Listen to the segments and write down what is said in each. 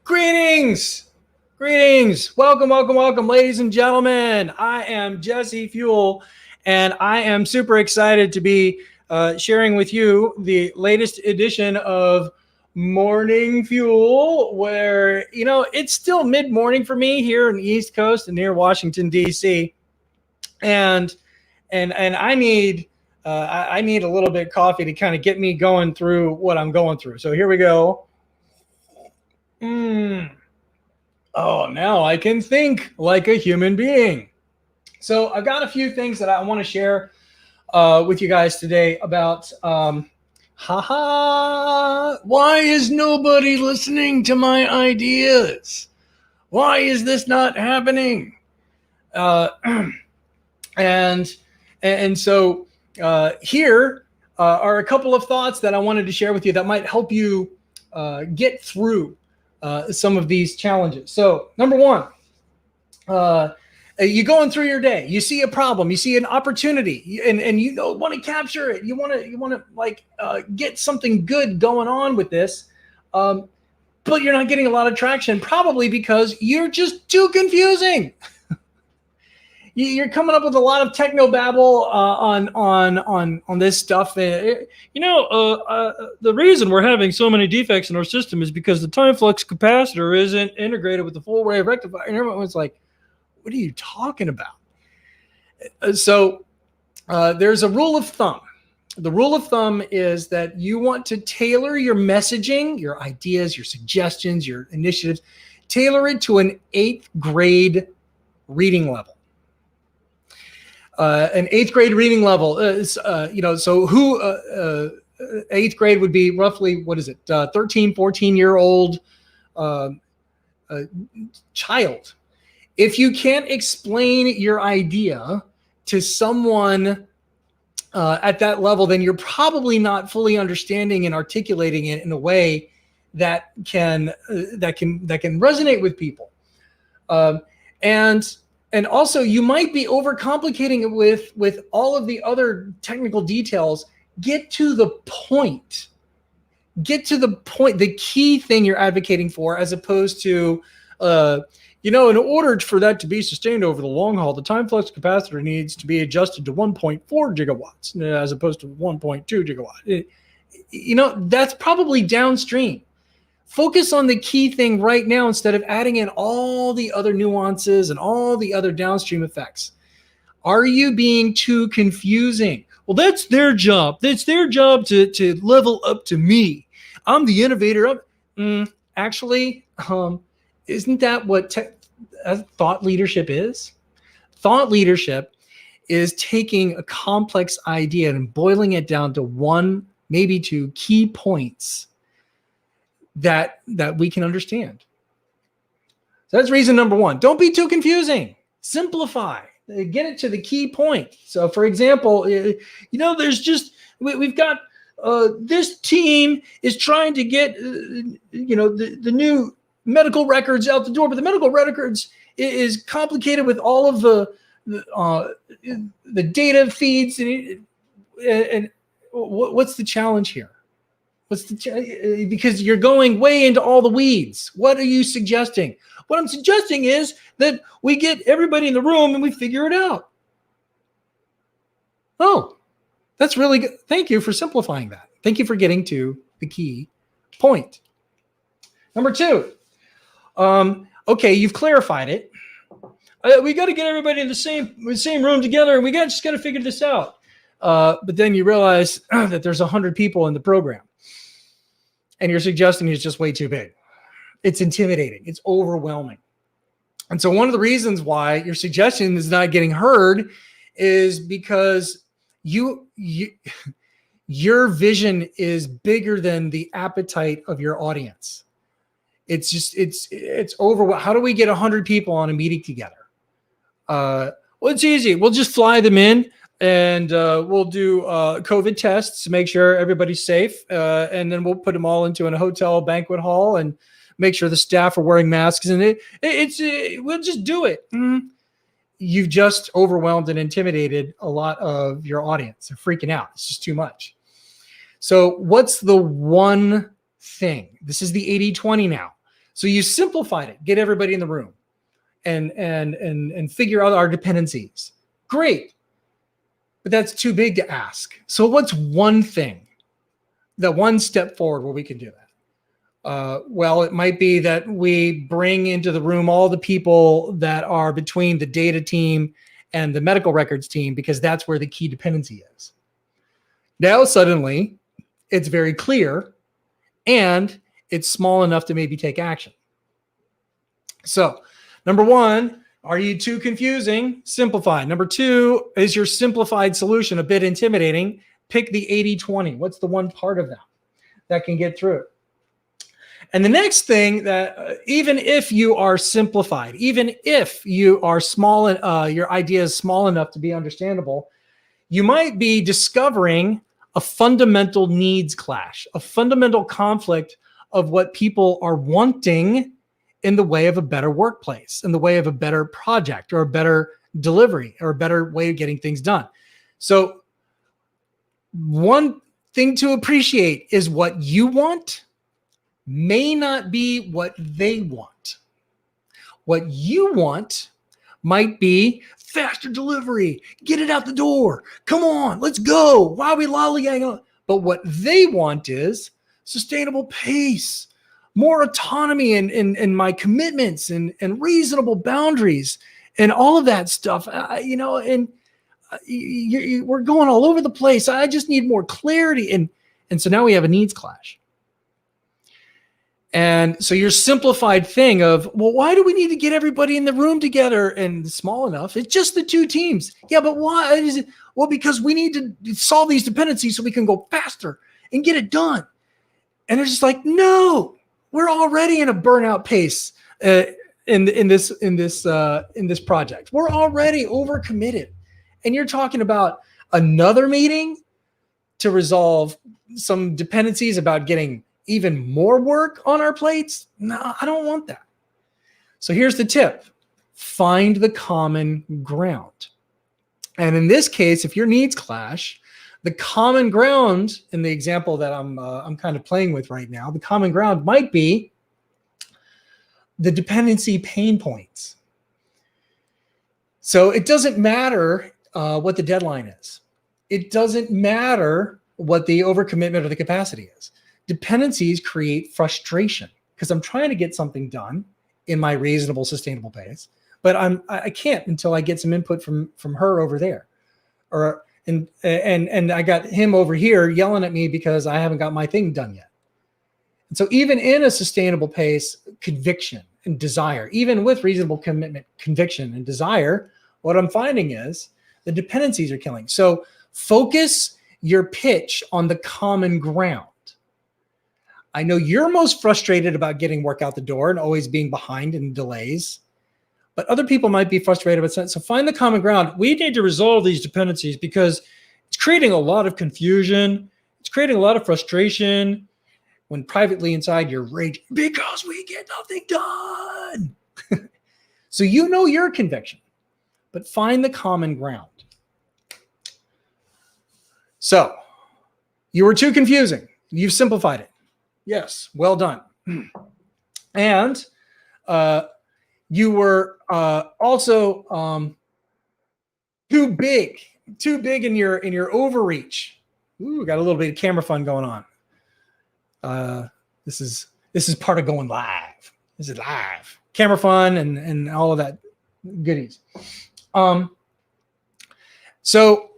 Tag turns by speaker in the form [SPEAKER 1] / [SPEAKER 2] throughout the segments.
[SPEAKER 1] Greetings, greetings. Welcome, ladies and gentlemen. I am Jesse Fewell, and I am super excited to be sharing with you the latest edition of Morning Fuel, where, it's still mid-morning for me here in the East Coast and near Washington, D.C. And I need I need a little bit of coffee to kind of get me going through what I'm going through. So here we go. Oh, now I can think like a human being. So I've got a few things that I want to share with you guys today about why is nobody listening to my ideas? Why is this not happening? And so here are a couple of thoughts that I wanted to share with you that might help you get through some of these challenges. So number one, you're going through your day, you see a problem, you see an opportunity, and you don't want to capture it. You want to get something good going on with this, but you're not getting a lot of traction, probably because you're just too confusing. You're coming up with a lot of techno babble on this stuff. The reason we're having so many defects in our system is because the time flux capacitor isn't integrated with the full wave rectifier. And everyone's like, what are you talking about? So there's a rule of thumb. The rule of thumb is that you want to tailor your messaging, your ideas, your suggestions, your initiatives, tailor it to an 8th grade reading level. An 8th grade reading level is, so 8th grade would be roughly, 13, 14-year-old child. If you can't explain your idea to someone at that level, then you're probably not fully understanding and articulating it in a way that can resonate with people. And also, you might be overcomplicating it with all of the other technical details. Get to the point. Get to the point, the key thing you're advocating for, as opposed to, in order for that to be sustained over the long haul, the time flux capacitor needs to be adjusted to 1.4 gigawatts as opposed to 1.2 gigawatt. That's probably downstream. Focus on the key thing right now instead of adding in all the other nuances and all the other downstream effects. Are you being too confusing? Well, that's their job. That's their job to level up to me. I'm the innovator. Actually, isn't that what thought leadership is? Thought leadership is taking a complex idea and boiling it down to one, maybe two key points that we can understand. So that's reason number one. Don't be too confusing. Simplify. Get it to the key point. So, for example, there's just we've got this team is trying to get the new medical records out the door, but the medical records is complicated with all of the data feeds and what's the challenge here? Because you're going way into all the weeds. What are you suggesting? What I'm suggesting is that we get everybody in the room and we figure it out. Oh, that's really good. Thank you for simplifying that. Thank you for getting to the key point. Number two, okay, you've clarified it. We got to get everybody in the same room together, and we just got to figure this out. But then you realize that there's 100 people in the program. And you're suggesting it's just way too big. It's intimidating. It's overwhelming. And so one of the reasons why your suggestion is not getting heard is because your vision is bigger than the appetite of your audience. It's overwhelming. How do we get 100 people on a meeting together? Well, it's easy. We'll just fly them in. And we'll do COVID tests to make sure everybody's safe. And then we'll put them all into a hotel banquet hall and make sure the staff are wearing masks. And we'll just do it. You've just overwhelmed and intimidated a lot of your audience. They're freaking out. It's just too much. So what's the one thing? This is the 80-20 now. So you simplified it, get everybody in the room and figure out our dependencies. Great. But that's too big to ask. So what's one thing, that one step forward where we can do that? Well, it might be that we bring into the room all the people that are between the data team and the medical records team, because that's where the key dependency is. Now, suddenly, it's very clear and it's small enough to maybe take action. So, number one, are you too confusing? Simplify. Number two, is your simplified solution a bit intimidating? Pick the 80-20. What's the one part of that can get through? And the next thing, that even if you are simplified, even if you are small, your idea is small enough to be understandable, you might be discovering a fundamental needs clash, a fundamental conflict of what people are wanting in the way of a better workplace, in the way of a better project or a better delivery or a better way of getting things done. So one thing to appreciate is what you want may not be what they want. What you want might be faster delivery, get it out the door, come on, let's go, why are we lollygagging on? But what they want is sustainable pace, more autonomy in my commitments and reasonable boundaries and all of that stuff. We're going all over the place. I just need more clarity. And so now we have a needs clash. And so your simplified thing of, well, why do we need to get everybody in the room together and small enough? It's just the two teams. Yeah, but why is it? Well, because we need to solve these dependencies so we can go faster and get it done. And they're just like, no, we're already in a burnout pace in this project. We're already overcommitted. And you're talking about another meeting to resolve some dependencies about getting even more work on our plates? No, I don't want that. So here's the tip. Find the common ground. And in this case, if your needs clash, the common ground in the example that I'm kind of playing with right now, the common ground might be the dependency pain points. So it doesn't matter what the deadline is. It doesn't matter what the overcommitment or the capacity is. Dependencies create frustration because I'm trying to get something done in my reasonable, sustainable pace, but I can't until I get some input from her over there, and I got him over here yelling at me because I haven't got my thing done yet. And so even in a sustainable pace, conviction and desire, even with reasonable commitment, conviction and desire, what I'm finding is the dependencies are killing. So focus your pitch on the common ground. I know you're most frustrated about getting work out the door and always being behind in delays, but other people might be frustrated about that. So find the common ground. We need to resolve these dependencies because it's creating a lot of confusion. It's creating a lot of frustration when privately inside you're raging because we get nothing done. So you know your conviction, but find the common ground. So you were too confusing. You've simplified it. Yes, well done. And you were also too big in your overreach. Ooh, got a little bit of camera fun going on. This is part of going live. This is live. Camera fun and all of that goodies. So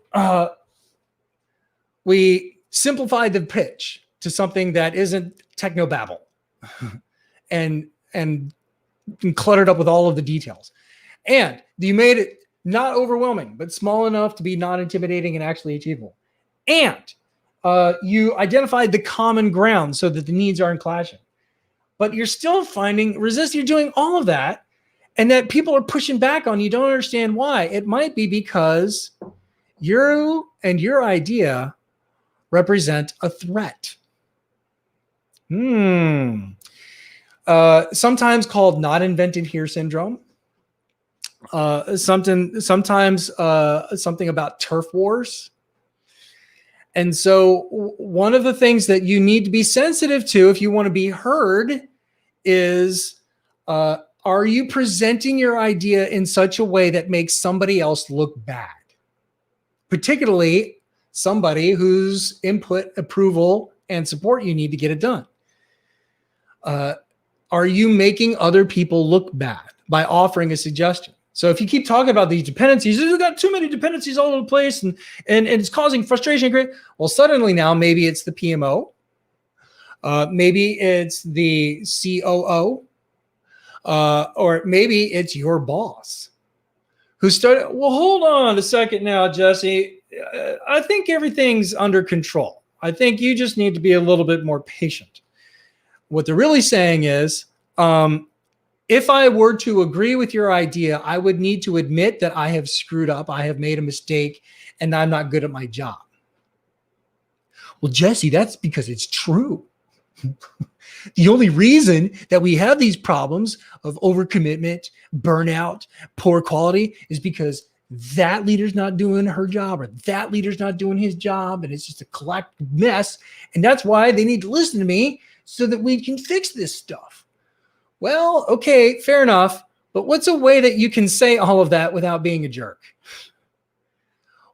[SPEAKER 1] we simplified the pitch to something that isn't technobabble and cluttered up with all of the details. And you made it not overwhelming, but small enough to be not intimidating and actually achievable. And you identified the common ground so that the needs aren't clashing. But you're still finding resistance. You're doing all of that, and that people are pushing back on you. Don't understand why. It might be because you and your idea represent a threat. Sometimes called not invented here syndrome. Sometimes something about turf wars. And so one of the things that you need to be sensitive to if you want to be heard is, are you presenting your idea in such a way that makes somebody else look bad? Particularly somebody whose input, approval, and support you need to get it done. Are you making other people look bad by offering a suggestion? So if you keep talking about these dependencies, you've got too many dependencies all over the place, and it's causing frustration. Well, suddenly now maybe it's the PMO, maybe it's the COO, or maybe it's your boss who started. Well, hold on a second now, Jesse. I think everything's under control. I think you just need to be a little bit more patient. What they're really saying is, if I were to agree with your idea, I would need to admit that I have screwed up, I have made a mistake, and I'm not good at my job. Well, Jesse, that's because it's true. The only reason that we have these problems of overcommitment, burnout, poor quality is because that leader's not doing her job, or that leader's not doing his job, and it's just a collective mess. And that's why they need to listen to me so that we can fix this stuff. Well, okay, fair enough. But what's a way that you can say all of that without being a jerk?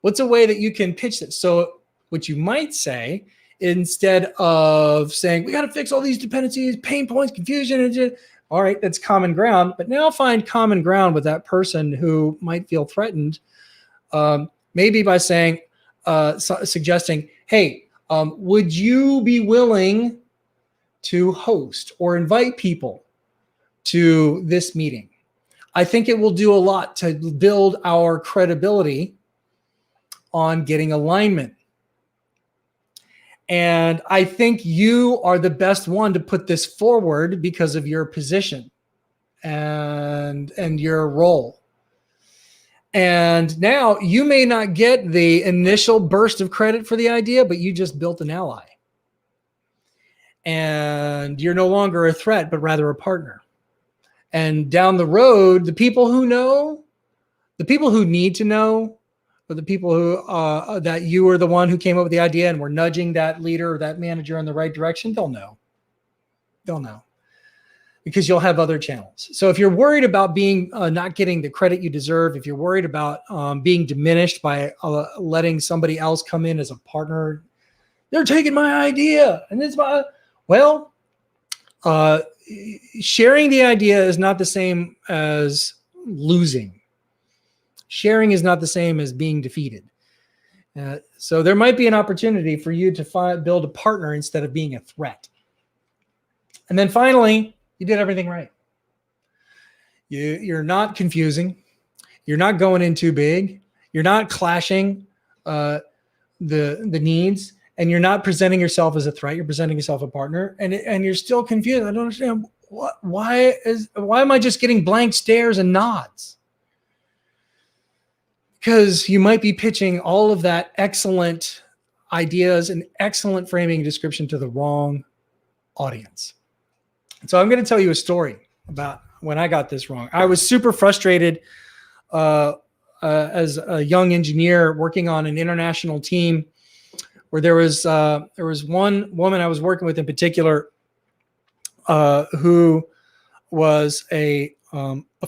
[SPEAKER 1] What's a way that you can pitch this? So what you might say, instead of saying, we got to fix all these dependencies, pain points, confusion, and all right, that's common ground. But now find common ground with that person who might feel threatened, maybe by saying, suggesting, hey, would you be willing to host or invite people to this meeting? I think it will do a lot to build our credibility on getting alignment. And I think you are the best one to put this forward because of your position and your role. And now you may not get the initial burst of credit for the idea, but you just built an ally. And you're no longer a threat, but rather a partner. And down the road, the people who know, the people who need to know, or the people who that you were the one who came up with the idea and were nudging that leader or that manager in the right direction, they'll know. They'll know. Because you'll have other channels. So if you're worried about being not getting the credit you deserve, if you're worried about being diminished by letting somebody else come in as a partner, they're taking my idea. And it's my, well, sharing the idea is not the same as losing. Sharing is not the same as being defeated. So there might be an opportunity for you to build a partner instead of being a threat. And then finally, you did everything right. You're not confusing. You're not going in too big. You're not clashing the needs. And you're not presenting yourself as a threat. You're presenting yourself a partner. And you're still confused. I don't understand. Why am I just getting blank stares and nods? Because you might be pitching all of that excellent ideas and excellent framing description to the wrong audience. So I'm going to tell you a story about when I got this wrong. I was super frustrated as a young engineer working on an international team where there was one woman I was working with in particular who was a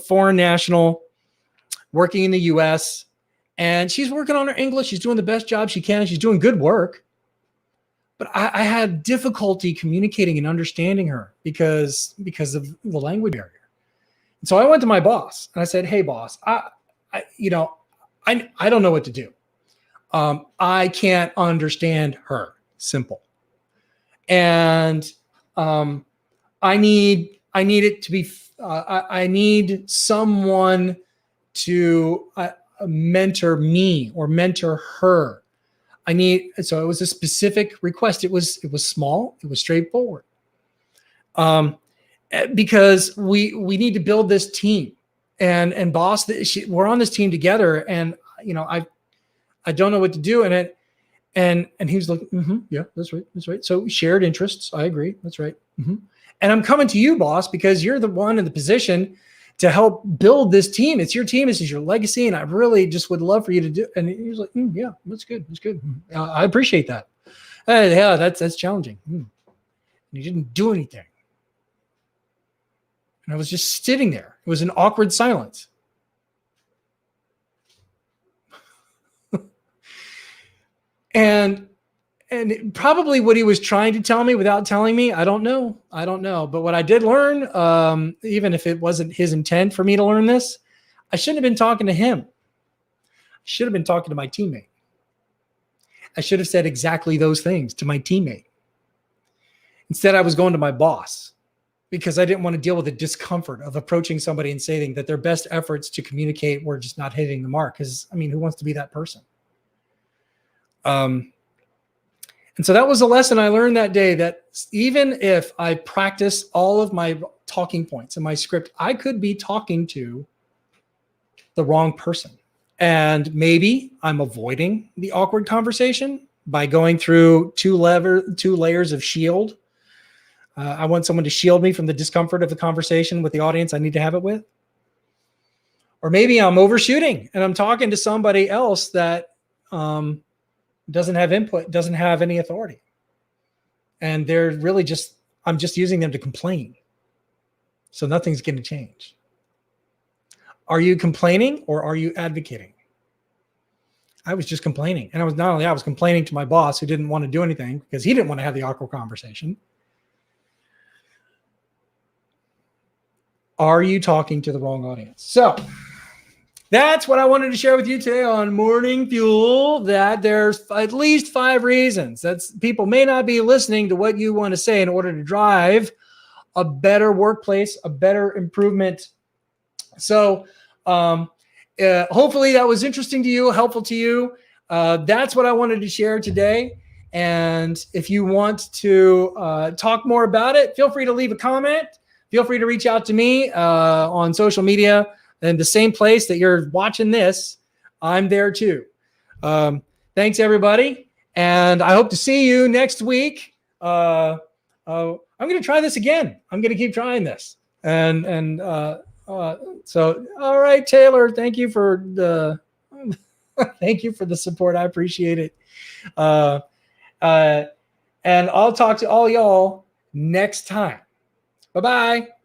[SPEAKER 1] foreign national working in the U.S., and she's working on her English. She's doing the best job she can. She's doing good work. But I had difficulty communicating and understanding her because of the language barrier. And so I went to my boss and I said, hey, boss, I don't know what to do. I can't understand her. Simple. And I need it to be, I need someone to mentor me or mentor her. So it was a specific request. It was small. It was straightforward. Because we need to build this team, and boss, we're on this team together, and I don't know what to do. And he was like, yeah, that's right. So shared interests. I agree. That's right. And I'm coming to you, boss, because you're the one in the position to help build this team. It's your team. This is your legacy. And I really just would love for you to do. And he was like, yeah, that's good. That's good. I appreciate that. Yeah, that's challenging. You didn't do anything. And I was just sitting there. It was an awkward silence. And probably what he was trying to tell me without telling me, I don't know. But what I did learn, even if it wasn't his intent for me to learn this, I shouldn't have been talking to him. I should have been talking to my teammate. I should have said exactly those things to my teammate. Instead, I was going to my boss because I didn't want to deal with the discomfort of approaching somebody and saying that their best efforts to communicate were just not hitting the mark. Because, I mean, who wants to be that person? And so that was a lesson I learned that day, that even if I practice all of my talking points in my script, I could be talking to the wrong person. And maybe I'm avoiding the awkward conversation by going through two layers of shield. I want someone to shield me from the discomfort of the conversation with the audience I need to have it with. Or maybe I'm overshooting and I'm talking to somebody else that doesn't have input, doesn't have any authority. And they're really I'm just using them to complain. So nothing's going to change. Are you complaining or are you advocating? I was just complaining. And I was complaining to my boss who didn't want to do anything because he didn't want to have the awkward conversation. Are you talking to the wrong audience? So that's what I wanted to share with you today on Morning Fuel, that there's at least 5 reasons that people may not be listening to what you want to say in order to drive a better workplace, a better improvement. So hopefully that was interesting to you, helpful to you. That's what I wanted to share today. And if you want to talk more about it, feel free to leave a comment. Feel free to reach out to me on social media. And the same place that you're watching this, I'm there too. Thanks, everybody. And I hope to see you next week. I'm going to try this again. I'm going to keep trying this. So, all right, Taylor, thank you for the support. I appreciate it. And I'll talk to all y'all next time. Bye-bye.